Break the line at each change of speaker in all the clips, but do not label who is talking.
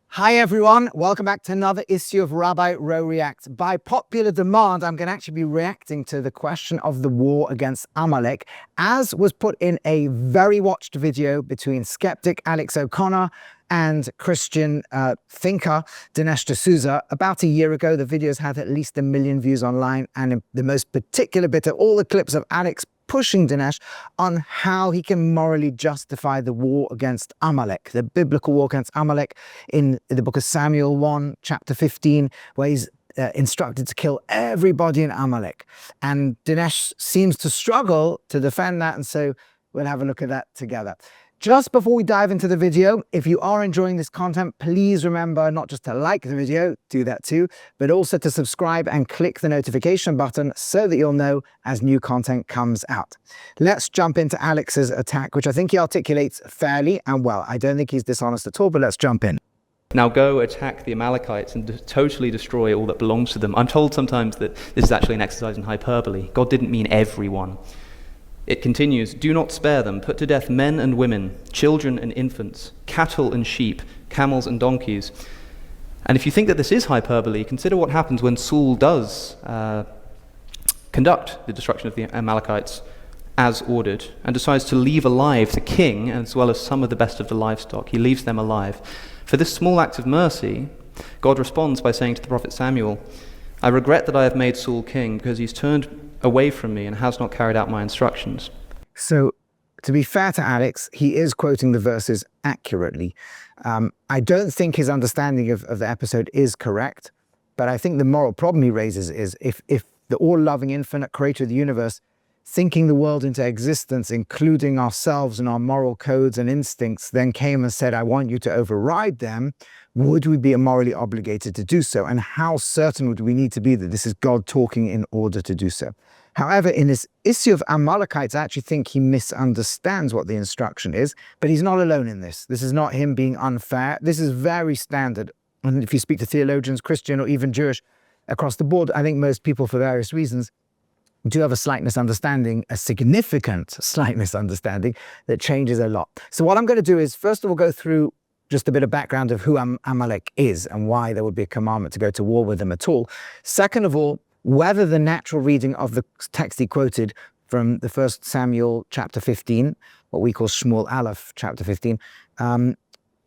Hi everyone, welcome back to another issue of Rabbi Rowe Reacts. By popular demand, I'm going to actually be reacting to the question of the war against Amalek, as was put in a very watched video between skeptic Alex O'Connor and Christian thinker Dinesh D'Souza about a year ago. The video's had at least 1 million views online, and the most particular bit of all the clips of Alex pushing Dinesh on how he can morally justify the war against Amalek, the biblical war against Amalek in the book of Samuel 1, chapter 15, where he's instructed to kill everybody in Amalek. And Dinesh seems to struggle to defend that, and so we'll have a look at that together. Just before we dive into the video, if you are enjoying this content, please remember not just to like the video, do that too, but also to subscribe and click the notification button so that you'll know as new content comes out. Let's jump into Alex's attack, which I think he articulates fairly and well. I don't think he's dishonest at all, but let's jump in.
Now go attack the Amalekites and totally destroy all that belongs to them. I'm told sometimes that this is actually an exercise in hyperbole. God didn't mean everyone. It continues, do not spare them, put to death men and women, children and infants, cattle and sheep, camels and donkeys. And if you think that this is hyperbole, consider what happens when Saul does conduct the destruction of the Amalekites as ordered and decides to leave alive the king as well as some of the best of the livestock. He leaves them alive. For this small act of mercy, God responds by saying to the prophet Samuel, I regret that I have made Saul king because he's turned away from me and has not carried out my instructions.
So, to be fair to Alex, he is quoting the verses accurately. I don't think his understanding of the episode is correct, but I think the moral problem he raises is if the all-loving, infinite creator of the universe, thinking the world into existence, including ourselves and our moral codes and instincts, then came and said, I want you to override them, would we be morally obligated to do so? And how certain would we need to be that this is God talking in order to do so? However, in this issue of Amalekites, I actually think he misunderstands what the instruction is, but he's not alone in this. This is not him being unfair. This is very standard. And if you speak to theologians, Christian or even Jewish, across the board, I think most people, for various reasons, do have a slight misunderstanding, a significant slight misunderstanding that changes a lot. So what I'm going to do is, first of all, go through just a bit of background of who Amalek is and why there would be a commandment to go to war with them at all. Second of all, whether the natural reading of the text he quoted from the 1 Samuel chapter 15, what we call Shmuel Aleph chapter 15,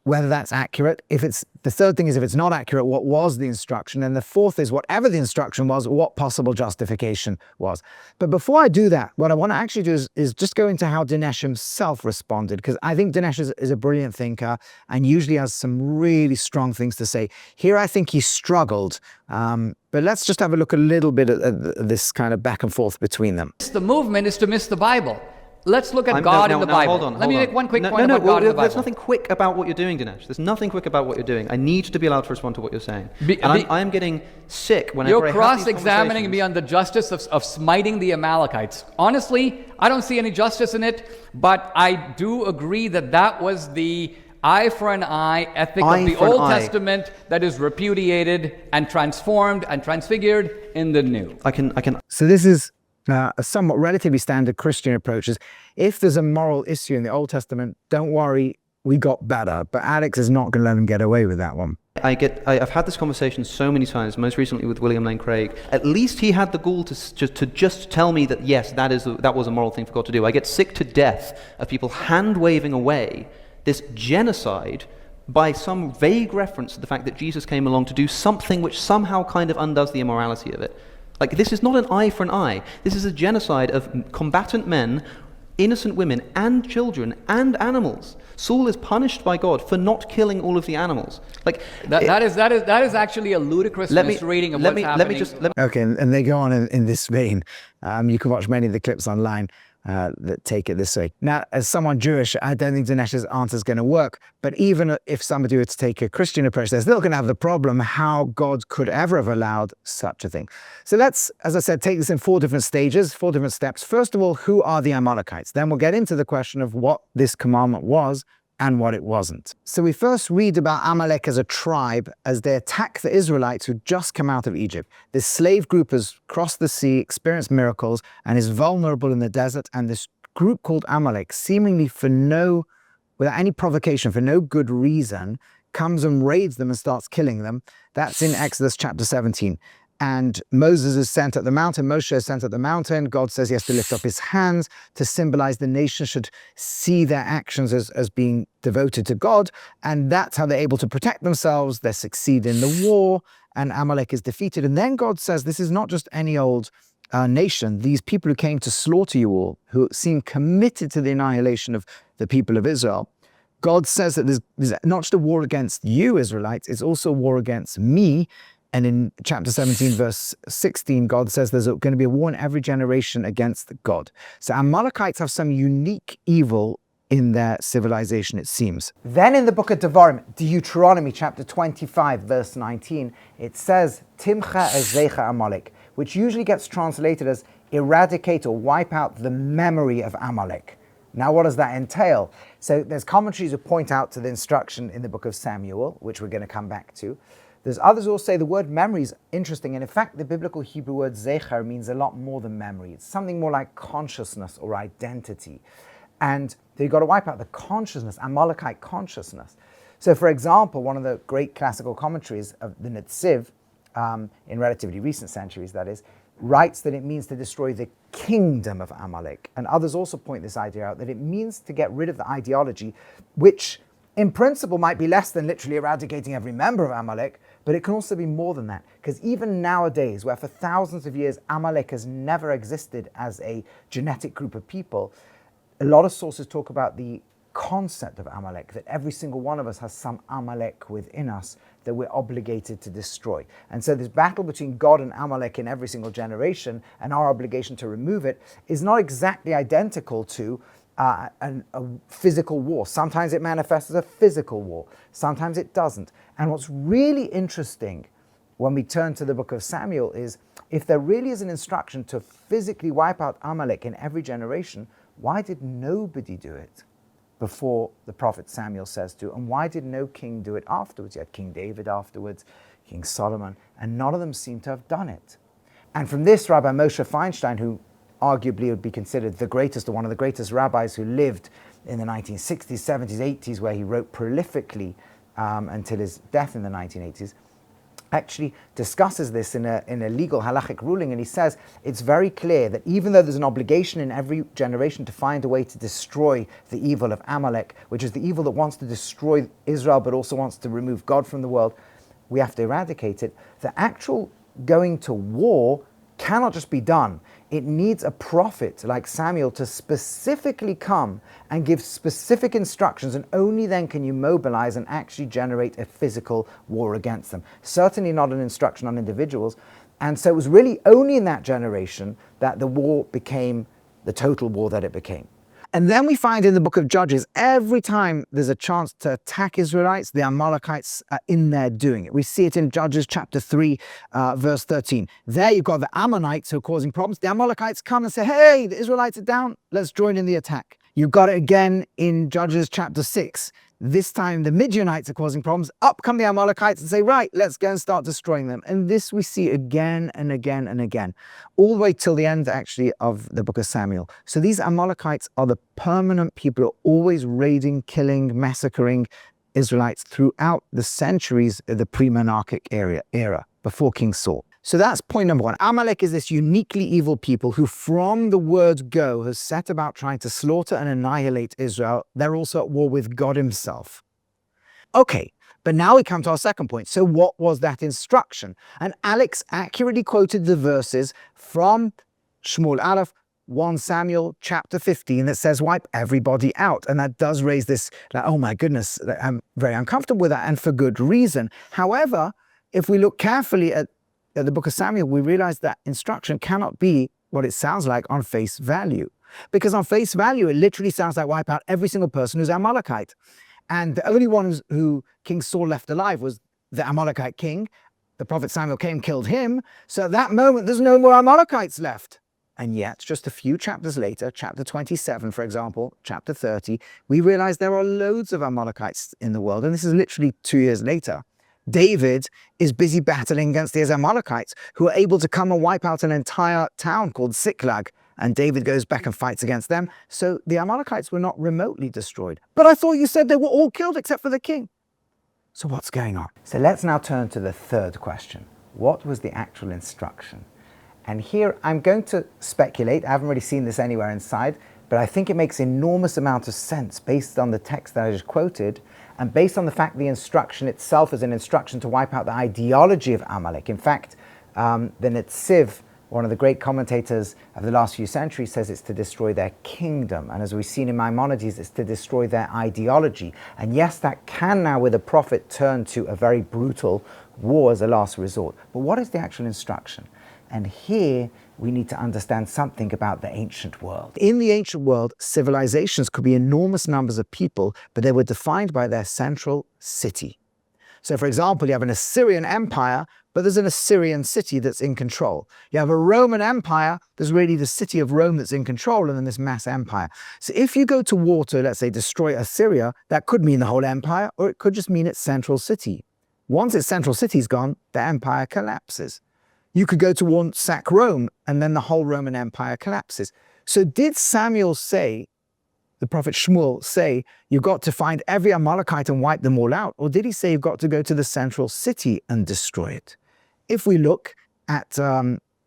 whether that's accurate. The third thing is, if it's not accurate, what was the instruction? And the fourth is, whatever the instruction was, what possible justification was. But before I do that, what I want to actually do is just go into how Dinesh himself responded, because I think Dinesh is a brilliant thinker and usually has some really strong things to say. Here, I think he struggled. But let's just have a look a little bit at this kind of back and forth between them.
The movement is to miss the Bible. Let's look at God in the Bible.
Hold on.
Let me make one quick point about God in the Bible.
There's nothing quick about what you're doing, Dinesh. There's nothing quick about what you're doing. I need to be allowed to respond to what you're saying. I am getting sick whenever I have these
cross-examining me on the justice of smiting the Amalekites. Honestly, I don't see any justice in it, but I do agree that that was the eye for an eye ethic of the Old Testament that is repudiated and transformed and transfigured in the New.
I can.
So this is a somewhat relatively standard Christian approach. Is if there's a moral issue in the Old Testament, don't worry, we got better. But Alex is not going to let him get away with that one.
I've had this conversation so many times, most recently with William Lane Craig. At least he had the gall to just tell me that, yes, that was a moral thing for God to do. I get sick to death of people hand-waving away this genocide by some vague reference to the fact that Jesus came along to do something which somehow kind of undoes the immorality of it. Like, this is not an eye for an eye. This is a genocide of combatant men, innocent women, and children, and animals. Saul is punished by God for not killing all of the animals. Like
that is actually a ludicrous misreading of what's happening.
Okay, and they go on in this vein. You can watch many of the clips online that take it this way. Now, as someone Jewish, I don't think Dinesh's answer is going to work. But even if somebody were to take a Christian approach, they're still going to have the problem how God could ever have allowed such a thing. So let's, as I said, take this in 4 different stages, 4 different steps. First of all, who are the Amalekites? Then we'll get into the question of what this commandment was and what it wasn't. So we first read about Amalek as a tribe as they attack the Israelites who just come out of Egypt. This slave group has crossed the sea, experienced miracles, and is vulnerable in the desert. And this group called Amalek, seemingly without any provocation, for no good reason, comes and raids them and starts killing them. That's in Exodus chapter 17. And Moses is sent at the mountain. Moshe is sent at the mountain. God says he has to lift up his hands to symbolize the nation should see their actions as being devoted to God. And that's how they're able to protect themselves. They succeed in the war, and Amalek is defeated. And then God says, this is not just any old nation. These people who came to slaughter you all, who seem committed to the annihilation of the people of Israel. God says that there's not just a war against you, Israelites, it's also a war against me. And in chapter 17, verse 16, God says there's going to be a war in every generation against God. So Amalekites have some unique evil in their civilization, it seems. Then in the book of Devarim, Deuteronomy chapter 25, verse 19, it says, Timcha ezecha Amalek, which usually gets translated as eradicate or wipe out the memory of Amalek. Now, what does that entail? So there's commentaries who point out to the instruction in the book of Samuel, which we're going to come back to. There's others who will say the word memory is interesting, and in fact, the biblical Hebrew word zecher means a lot more than memory. It's something more like consciousness or identity. And you've got to wipe out the consciousness, Amalekite consciousness. So, for example, one of the great classical commentaries of the Netziv, in relatively recent centuries, that is, writes that it means to destroy the kingdom of Amalek. And others also point this idea out, that it means to get rid of the ideology, which in principle might be less than literally eradicating every member of Amalek, but it can also be more than that. Because even nowadays, where for thousands of years Amalek has never existed as a genetic group of people, a lot of sources talk about the concept of Amalek, that every single one of us has some Amalek within us that we're obligated to destroy. And so this battle between God and Amalek in every single generation, and our obligation to remove it, is not exactly identical to a physical war. Sometimes it manifests as a physical war, sometimes it doesn't. And what's really interesting when we turn to the book of Samuel is, if there really is an instruction to physically wipe out Amalek in every generation, why did nobody do it before the prophet Samuel says to? And why did no king do it afterwards? You had King David afterwards, King Solomon, and none of them seem to have done it. And from this, Rabbi Moshe Feinstein, who arguably would be considered the greatest or one of the greatest rabbis who lived in the 1960s, 70s, 80s, where he wrote prolifically until his death in the 1980s, actually discusses this in a legal halachic ruling, and he says it's very clear that even though there's an obligation in every generation to find a way to destroy the evil of Amalek, which is the evil that wants to destroy Israel but also wants to remove God from the world, we have to eradicate it. The actual going to war cannot just be done. It needs a prophet like Samuel to specifically come and give specific instructions, and only then can you mobilize and actually generate a physical war against them. Certainly not an instruction on individuals. And so it was really only in that generation that the war became the total war that it became. And then we find in the book of Judges, every time there's a chance to attack Israelites, the Amalekites are in there doing it. We see it in Judges chapter 3, verse 13. There you've got the Ammonites who are causing problems. The Amalekites come and say, hey, the Israelites are down, let's join in the attack. You've got it again in Judges chapter 6. This time the Midianites are causing problems. Up come the Amalekites and say, right, let's go and start destroying them. And this we see again and again and again, all the way till the end, actually, of the book of Samuel. So these Amalekites are the permanent people who are always raiding, killing, massacring Israelites throughout the centuries of the pre-monarchic era, before King Saul. So that's point number one. Amalek is this uniquely evil people who, from the word go, has set about trying to slaughter and annihilate Israel. They're also at war with God himself. Okay, but now we come to our second point. So what was that instruction? And Alex accurately quoted the verses from Shmuel Aleph, 1 Samuel chapter 15 that says wipe everybody out. And that does raise this, like, oh my goodness, I'm very uncomfortable with that, and for good reason. However, if we look carefully at the book of Samuel, we realize that instruction cannot be what it sounds like on face value. Because on face value, it literally sounds like wipe out every single person who's Amalekite. And the only one who King Saul left alive was the Amalekite king. The prophet Samuel came, killed him. So at that moment, there's no more Amalekites left. And yet, just a few chapters later, chapter 27, for example, chapter 30, we realize there are loads of Amalekites in the world. And this is literally 2 years later. David is busy battling against these Amalekites who are able to come and wipe out an entire town called Siklag. And David goes back and fights against them. So the Amalekites were not remotely destroyed. But I thought you said they were all killed except for the king. So what's going on? So let's now turn to the third question. What was the actual instruction? And here I'm going to speculate. I haven't really seen this anywhere inside, but I think it makes enormous amount of sense based on the text that I just quoted and based on the fact the instruction itself is an instruction to wipe out the ideology of Amalek. In fact, the Netziv, one of the great commentators of the last few centuries, says it's to destroy their kingdom. And as we've seen in Maimonides, it's to destroy their ideology. And yes, that can now, with a prophet, turn to a very brutal war as a last resort. But what is the actual instruction? And here we need to understand something about the ancient world. In the ancient world, civilizations could be enormous numbers of people, but they were defined by their central city. So for example, you have an Assyrian empire, but there's an Assyrian city that's in control. You have a Roman empire, there's really the city of Rome that's in control, and then this mass empire. So if you go to war to, let's say, destroy Assyria, that could mean the whole empire, or it could just mean its central city. Once its central city's gone, the empire collapses. You could go to war and sack Rome, and then the whole Roman Empire collapses. So did Samuel say, the prophet Shmuel say, you've got to find every Amalekite and wipe them all out? Or did he say you've got to go to the central city and destroy it? If we look at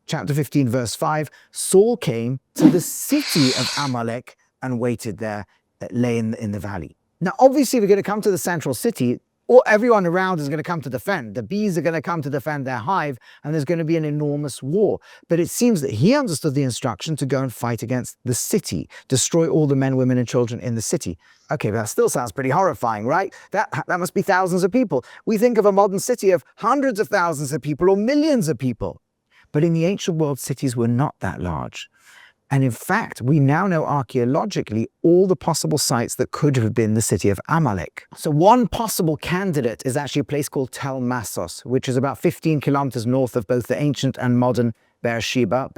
chapter 15, verse 5, Saul came to the city of Amalek and waited there, that lay in the valley. Now, obviously, we're going to come to the central city, or everyone around is going to come to defend. The bees are going to come to defend their hive, and there's going to be an enormous war. But it seems that he understood the instruction to go and fight against the city, destroy all the men, women, and children in the city. Okay, but that still sounds pretty horrifying, right? That must be thousands of people. We think of a modern city of hundreds of thousands of people or millions of people. But in the ancient world, cities were not that large. And in fact, we now know archaeologically all the possible sites that could have been the city of Amalek. So one possible candidate is actually a place called Tel Massos, which is about 15 kilometers north of both the ancient and modern Beersheba.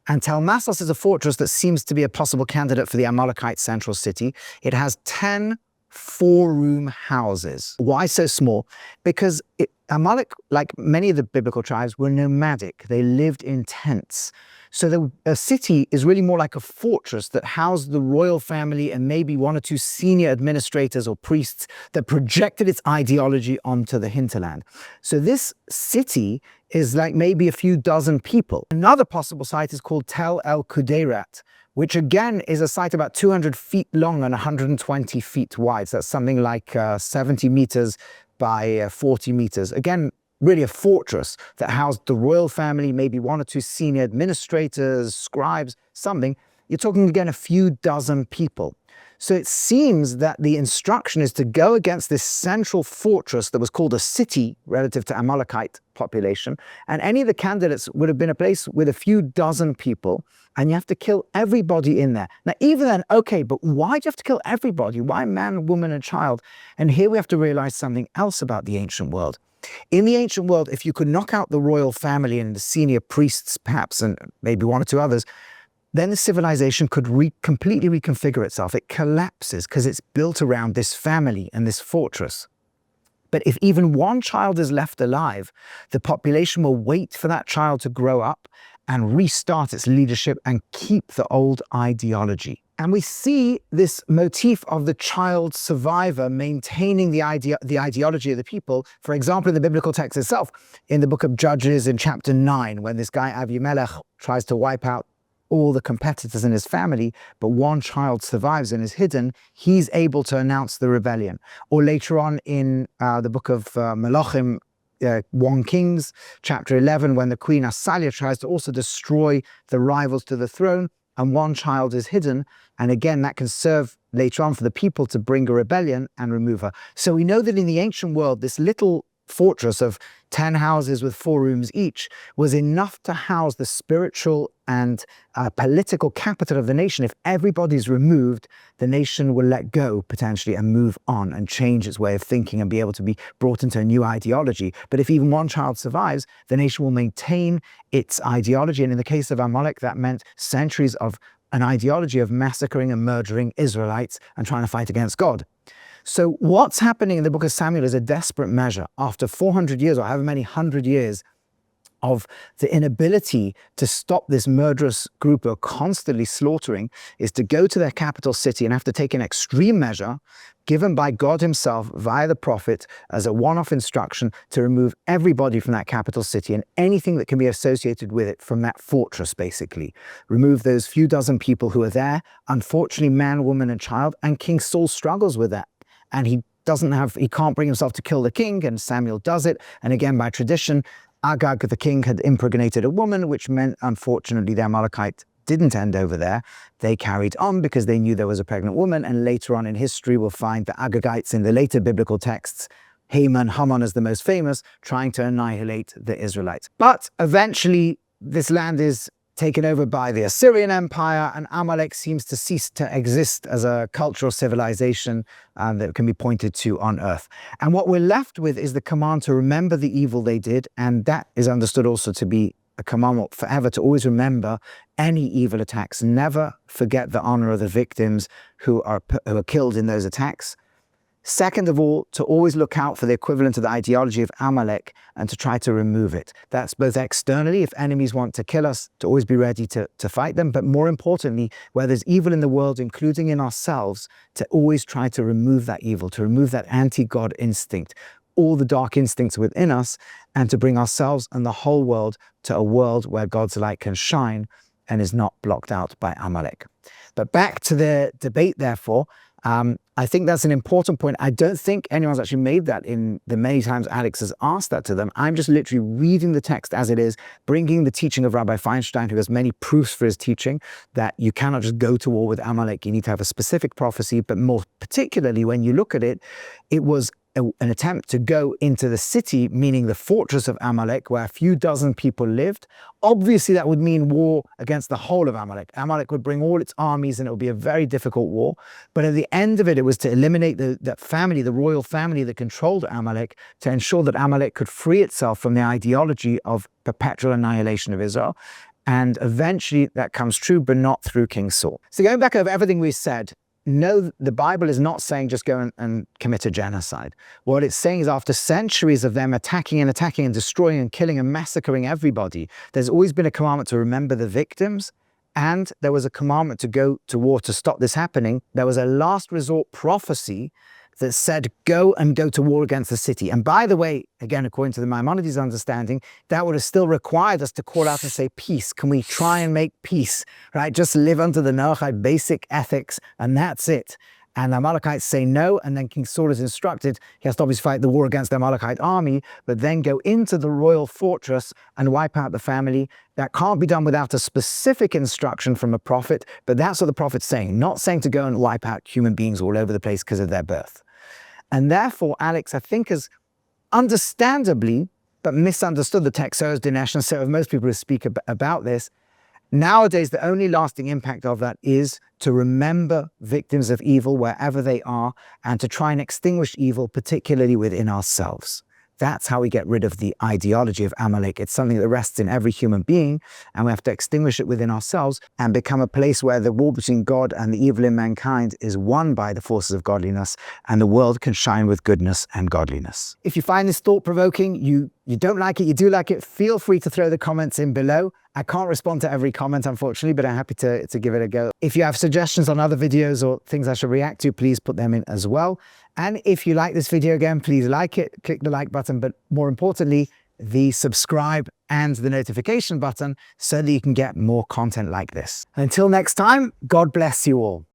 And Tel Massos is a fortress that seems to be a possible candidate for the Amalekite central city. It has 10 four-room houses. Why so small? Because Amalek, like many of the biblical tribes, were nomadic. They lived in tents. So a city is really more like a fortress that housed the royal family and maybe one or two senior administrators or priests that projected its ideology onto the hinterland. So this city is like maybe a few dozen people. Another possible site is called Tel El Kudeirat, which again is a site about 200 feet long and 120 feet wide. So that's something like 70 meters by 40 meters. Again, really a fortress that housed the royal family, maybe one or two senior administrators, scribes, something. You're talking again a few dozen people. So it seems that the instruction is to go against this central fortress that was called a city relative to Amalekite population. And any of the candidates would have been a place with a few dozen people, and you have to kill everybody in there. Now, even then, okay, but why do you have to kill everybody? Why man, woman, and child? And here we have to realize something else about the ancient world. In the ancient world, if you could knock out the royal family and the senior priests, perhaps, and maybe one or two others, then the civilization could completely reconfigure itself. It collapses because it's built around this family and this fortress. But if even one child is left alive, the population will wait for that child to grow up and restart its leadership and keep the old ideology. And we see this motif of the child survivor maintaining the ideology of the people. For example, in the biblical text itself, in the book of Judges in chapter 9, when this guy Abimelech tries to wipe out all the competitors in his family, but one child survives and is hidden, he's able to announce the rebellion. Or later on in the book of Malachim, 1 Kings, chapter 11, when the queen Asalia tries to also destroy the rivals to the throne, and one child is hidden, and again, that can serve later on for the people to bring a rebellion and remove her. So we know that in the ancient world, this little fortress of 10 houses with 4 rooms each was enough to house the spiritual and political capital of the nation. If everybody's removed, the nation will let go potentially and move on and change its way of thinking and be able to be brought into a new ideology. But if even one child survives, the nation will maintain its ideology. And in the case of Amalek, that meant centuries of an ideology of massacring and murdering Israelites and trying to fight against God. So what's happening in the book of Samuel is a desperate measure. After 400 years or however many 100 years of the inability to stop this murderous group who are constantly slaughtering, is to go to their capital city and have to take an extreme measure given by God himself via the prophet as a one-off instruction to remove everybody from that capital city and anything that can be associated with it from that fortress, basically. Remove those few dozen people who are there, unfortunately man, woman and child, and King Saul struggles with that. And he can't bring himself to kill the king, and Samuel does it. And again, by tradition, Agag, the king, had impregnated a woman, which meant, unfortunately, the Amalekite didn't end over there. They carried on because they knew there was a pregnant woman. And later on in history, we'll find the Agagites in the later biblical texts, Haman as the most famous, trying to annihilate the Israelites. But eventually, this land is taken over by the Assyrian Empire, and Amalek seems to cease to exist as a cultural civilization that can be pointed to on earth. And what we're left with is the command to remember the evil they did, and that is understood also to be a commandment forever, to always remember any evil attacks. Never forget the honor of the victims who are killed in those attacks. Second of all, to always look out for the equivalent of the ideology of Amalek and to try to remove it. That's both externally, if enemies want to kill us, to always be ready to fight them, but more importantly, where there's evil in the world, including in ourselves, to always try to remove that evil, to remove that anti-God instinct, all the dark instincts within us, and to bring ourselves and the whole world to a world where God's light can shine and is not blocked out by Amalek. But back to the debate, therefore, I think that's an important point. I don't think anyone's actually made that in the many times Alex has asked that to them. I'm just literally reading the text as it is, bringing the teaching of Rabbi Feinstein, who has many proofs for his teaching, that you cannot just go to war with Amalek. You need to have a specific prophecy, but more particularly when you look at it, it was an attempt to go into the city, meaning the fortress of Amalek, where a few dozen people lived. Obviously, that would mean war against the whole of Amalek. Amalek would bring all its armies and it would be a very difficult war. But at the end of it, it was to eliminate that family, the royal family that controlled Amalek, to ensure that Amalek could free itself from the ideology of perpetual annihilation of Israel. And eventually that comes true, but not through King Saul. So going back over everything we said, no, the Bible is not saying just go and commit a genocide. What it's saying is after centuries of them attacking and destroying and killing and massacring everybody, there's always been a commandment to remember the victims, and there was a commandment to go to war to stop this happening. There was a last resort prophecy that said, go to war against the city. And by the way, again, according to the Maimonides understanding, that would have still required us to call out and say, peace. Can we try and make peace, right? Just live under the Noachide basic ethics, and that's it. And the Amalekites say no, and then King Saul is instructed, he has to obviously fight the war against the Amalekite army, but then go into the royal fortress and wipe out the family. That can't be done without a specific instruction from a prophet, but that's what the prophet's saying, not saying to go and wipe out human beings all over the place because of their birth. And therefore, Alex, I think, has understandably, but misunderstood the text. So has Dinesh, and so have most people who speak about this. Nowadays, the only lasting impact of that is to remember victims of evil wherever they are and to try and extinguish evil, particularly within ourselves. That's how we get rid of the ideology of Amalek. It's something that rests in every human being, and we have to extinguish it within ourselves and become a place where the war between God and the evil in mankind is won by the forces of godliness, and the world can shine with goodness and godliness. If you find this thought-provoking, you don't like it, you do like it, feel free to throw the comments in below. I can't respond to every comment, unfortunately, but I'm happy to give it a go. If you have suggestions on other videos or things I should react to, please put them in as well. And if you like this video, again, please like it, click the like button, but more importantly, the subscribe and the notification button so that you can get more content like this. Until next time, God bless you all.